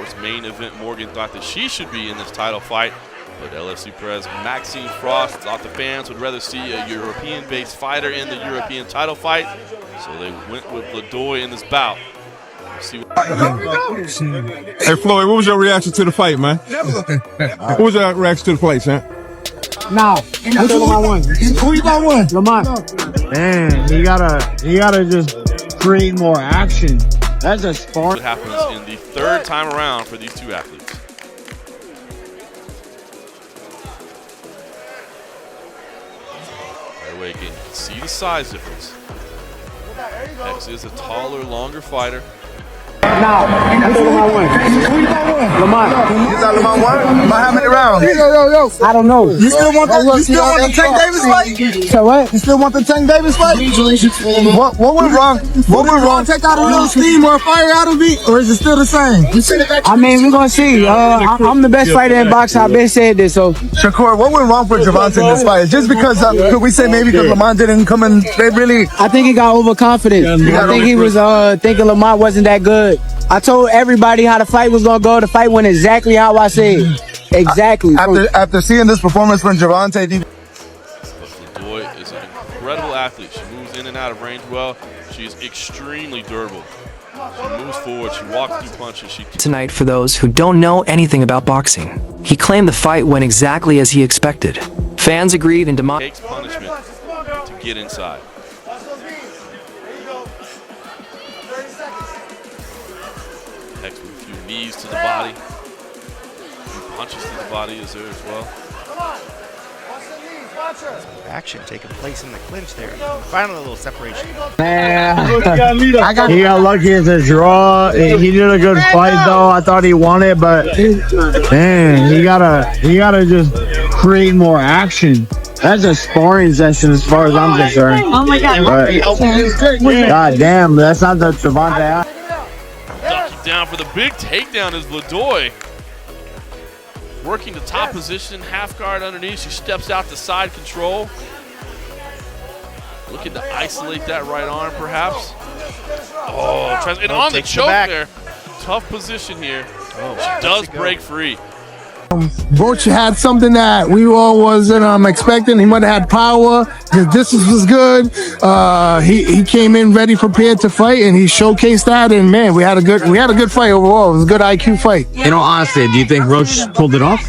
course, main event Morgan thought that she should be in this title fight, but LFC Perez Maxine Frost thought the fans would rather see a European-based fighter in the European title fight, so they went with Vladoi in this bout. We'll see what Hey Floyd, what was your reaction to the fight, man? What was your reaction to the fight, man? Now, who you got one? Lamont. Man, he gotta just create more action. That's a spark. what happens in the third time around for these two athletes. Right away again, you can see the size difference. Hexx is a taller, longer fighter. Now, who you got one? Lamont. You got Lamont one? About how many rounds? Yo. I don't know. You still want the Tank Davis fight? So what? You still want the Tank Davis fight? What went wrong? What went wrong? Take out a little steam or fire out of it, or is it still the same? I mean, we're gonna see. I'm the best fighter in boxing. I've been said this. So Shakur, what went wrong for Gervonta in this fight? Just because, could we say maybe because Lamont didn't come in, they really... I think he got overconfident. I think he was thinking Lamont wasn't that good. I told everybody how the fight was gonna go. The fight went exactly how I said. Exactly. After seeing this performance from Gervonta, Vladoi is an incredible athlete. She moves in and out of range well. She is extremely durable. She moves forward. She walks through punches. Tonight, for those who don't know anything about boxing, he claimed the fight went exactly as he expected. Fans agreed and takes punishment to get inside. Hexx with a few knees to the body. A few punches to the body is there as well. Action taking place in the clinch there. Finally, a little separation. Man, he got lucky as a draw. He did a good fight though. I thought he won it, but man, he gotta just create more action. That's a sparring session as far as I'm concerned. Oh my God. God damn, that's not the Gervonta. Ducking down for the big takedown is Vladoi. Working the top position, half guard underneath. She steps out to side control. Looking to isolate that right arm, perhaps. Oh, and on the choke there. Tough position here. She does break free. Boche had something that we all wasn't expecting. He might have had power. His distance was good. He came in ready, prepared to fight, and he showcased that. And man, we had a good fight overall. It was a good IQ fight. In all honesty, do you think Roach pulled it off?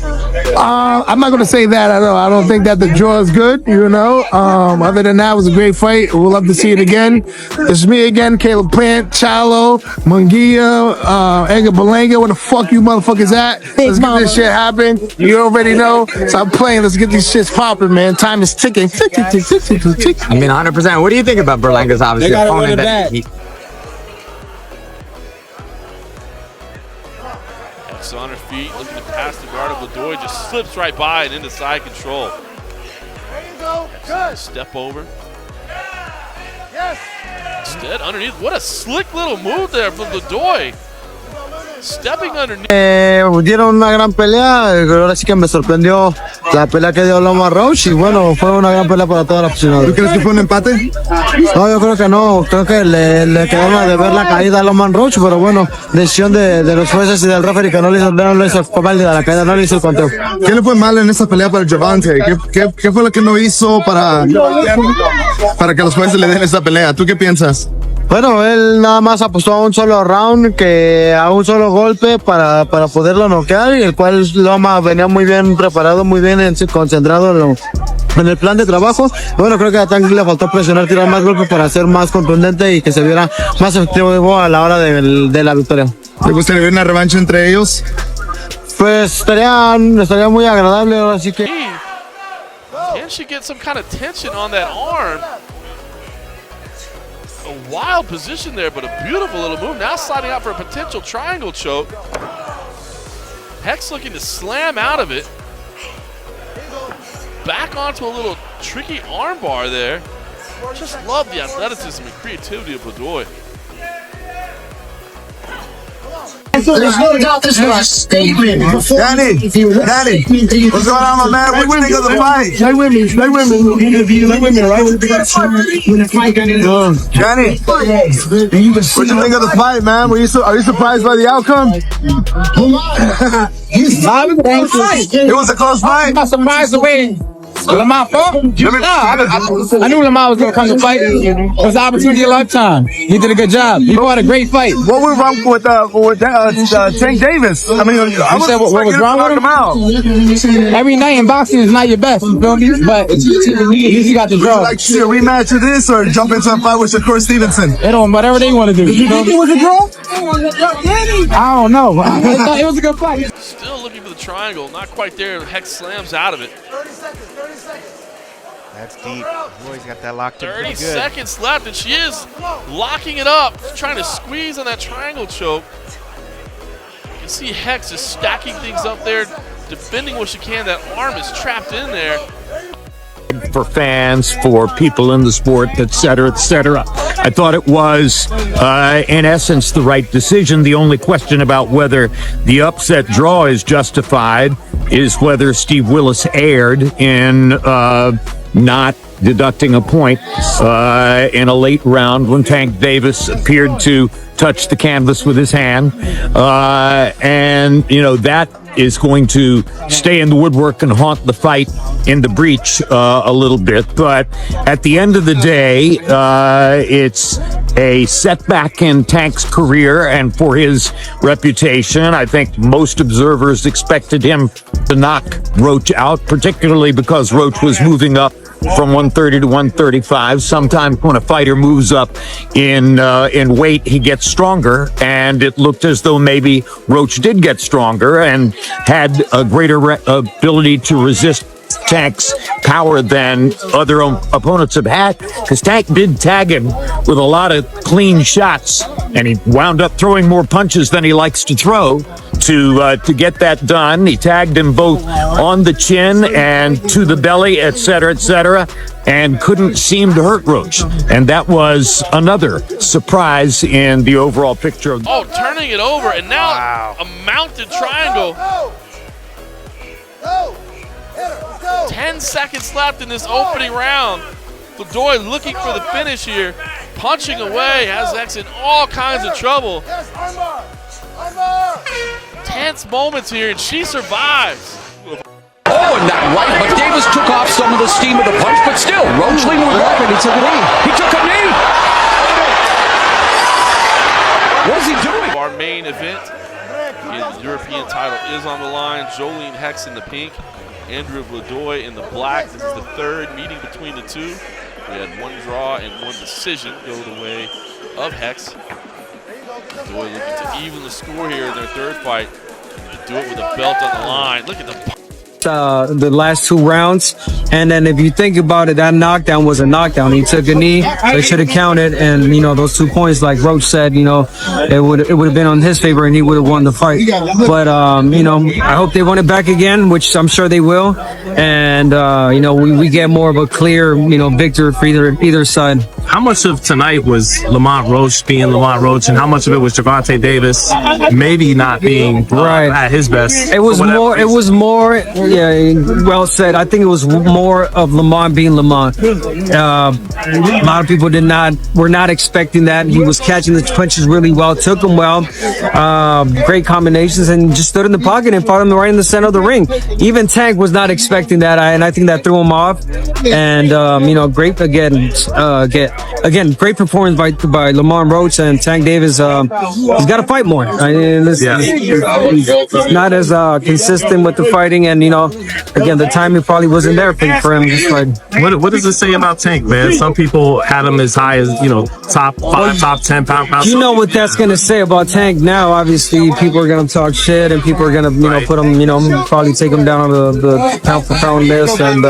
I'm not gonna say that. I don't think that the draw is good. You know. Other than that, it was a great fight. We'll love to see it again. It's me again, Caleb Plant, Charlo, Munguia, Edgar Belanga. Where the fuck you motherfuckers at? Let's get this shit happen. You already know. Stop playing. Let's get these shits popping, man. Time is ticking. Tick, tick, tick, tick, tick, tick. I mean, 100%. What do you think about Berlanga's obviously opponent? Hexx on her feet, looking to pass the guard of Vladoi, just slips right by and into side control. There you go. Good. Step over. Yes. Instead, underneath. What a slick little move there from Vladoi. Stepping underneath. Dieron una gran pelea. Ahora sí que me sorprendió la pelea que dio Loma Roach. Y bueno, fue una gran pelea para todas las aficionados. ¿Tú crees que fue un empate? No, yo creo que no. Creo que le quedaron de ver la caída a Loma Roach. Pero bueno, decisión de los jueces y del referee que no le hizo válida la caída, no le hizo el conteo. ¿Qué le fue mal en esa pelea para el Gervonta? ¿Qué fue lo que no hizo para que los jueces le den esa pelea? ¿Tú qué piensas? Bueno, él nada más apostó a un solo round, a un solo golpe para poderlo noquear, y el cual Loma venía muy bien preparado, muy bien concentrado en el plan de trabajo. Bueno, creo que a Tank le faltó presionar, tirar más golpes para ser más contundente y que se viera más efectivo a la hora de la victoria. ¿Te gustaría ver una revancha entre ellos? Pues estaría muy agradable, así que... Can she get some kind of tension on that arm? A wild position there, but a beautiful little move. Now sliding out for a potential triangle choke. Hexx looking to slam out of it. Back onto a little tricky arm bar there. Just love the athleticism and creativity of Vladoi. There's no doubt this was a statement. Danny, what's going on, my man? What you think of the fight? Stay with me, right? Danny, what you think of the fight, man? Are you surprised by the outcome? It was a close fight. I'm surprised the way Lamar fought. I knew Lamar was going to come to fight. It was the opportunity of a lifetime. He did a good job. He fought a great fight. What went wrong with Tank Davis? I mean, I said what was wrong with him? Every night in boxing is not your best, you feel me? But at least you got the draw. Would you like to see a rematch of this or jump into a fight with Shakur Stevenson? They don't, whatever they want to do. You think it was a draw? I don't know. It was a good fight. Still looking for the triangle. Not quite there. Hexx slams out of it. 30 seconds. That's deep. Boy, he's got that locked in. 30 seconds left, and she is locking it up, trying to squeeze on that triangle choke. You can see Hexx is stacking things up there, defending what she can. That arm is trapped in there. For fans, for people in the sport, etc., etc. I thought it was, in essence, the right decision. The only question about whether the upset draw is justified is whether Steve Willis erred in not deducting a point in a late round when Tank Davis appeared to touch the canvas with his hand. And, you know, that is going to stay in the woodwork and haunt the fight in the breach a little bit. But at the end of the day, it's a setback in Tank's career and for his reputation. I think most observers expected him to knock Roach out, particularly because Roach was moving up from 130 to 135. Sometimes when a fighter moves up in weight, he gets stronger, and it looked as though maybe Roach did get stronger and had a greater ability to resist Tank's power than other opponents have had, because Tank did tag him with a lot of clean shots, and he wound up throwing more punches than he likes to throw to get that done. He tagged him both on the chin and to the belly, etc., and couldn't seem to hurt Roach. And that was another surprise in the overall picture. Oh, turning it over, and now a mounted triangle. 10 seconds left in this opening round. Vladoi looking for the finish here, punching away, has Hexx in all kinds of trouble. Tense moments here, and she survives. Oh, and that right, but Davis took off some of the steam of the punch, but still, Roach moved up and he took a knee. He took a knee! What is he doing? Our main event, the European title is on the line. Jolene Hexx in the pink, Andreea Vladoi in the black. This is the third meeting between the two. We had one draw and one decision go the way of Hexx. Vladoi looking to even the score here in their third fight. To do it with a belt on the line. Look at the last 2 rounds, and then if you think about it, that knockdown was a knockdown. He took a knee, they should have counted, and you know, those 2 points, like Roach said, you know, it would have been on his favor and he would have won the fight. But you know, I hope they run it back again, which I'm sure they will, and you know, we get more of a clear, you know, victory for either side. How much of tonight was Lamont Roach being Lamont Roach, and how much of it was Gervonta Davis maybe not being at his best? It was more. It was more. Yeah, well said. I think it was more of Lamont being Lamont. A lot of people were not expecting that. He was catching the punches really well, took them well, great combinations, and just stood in the pocket and fought him right in the center of the ring. Even Tank was not expecting that, and I think that threw him off. And you know, great great performance by Lamont Roach, and Tank Davis. He's got to fight more. He's not as consistent with the fighting, and you know, again, the timing probably wasn't there for him. Just like, what does it say about Tank, man? Some people had him as high as, you know, top 5, top 10 pound. You know what that's going to say about Tank now? Obviously, people are going to talk shit, and people are going to, you know, put him, you know, probably take him down on the pound for pound list, and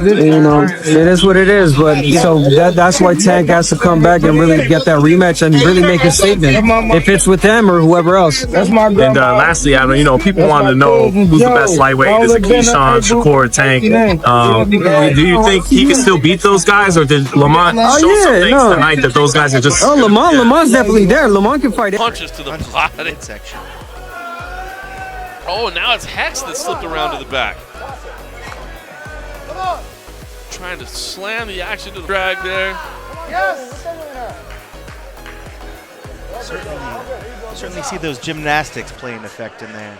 you know, it is what it is. But so that's why Tank has to come back and really get that rematch and really make a statement, if it's with him or whoever else. And lastly, I mean, you know, people want to know who's the best lightweight. Is it Keyshawn, Shakur, Tank? Do you think he can still beat those guys, or did Lamont show some things tonight that those guys are just? Lamont's definitely there. Lamont can fight. Punches to the body. Section. Oh, now it's Hexx that slipped around to the back. Trying to slam the action to the drag there. Certainly see those gymnastics playing effect in there.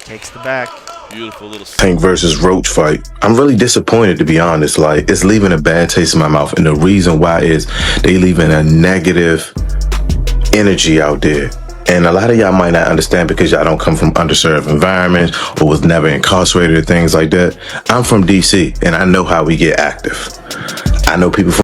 Takes the back. Beautiful little Tank versus Roach fight. I'm really disappointed, to be honest. Like, it's leaving a bad taste in my mouth, and the reason why is they leaving a negative energy out there. And a lot of y'all might not understand because y'all don't come from underserved environments or was never incarcerated or things like that. I'm from DC, and I know how we get active. I know people from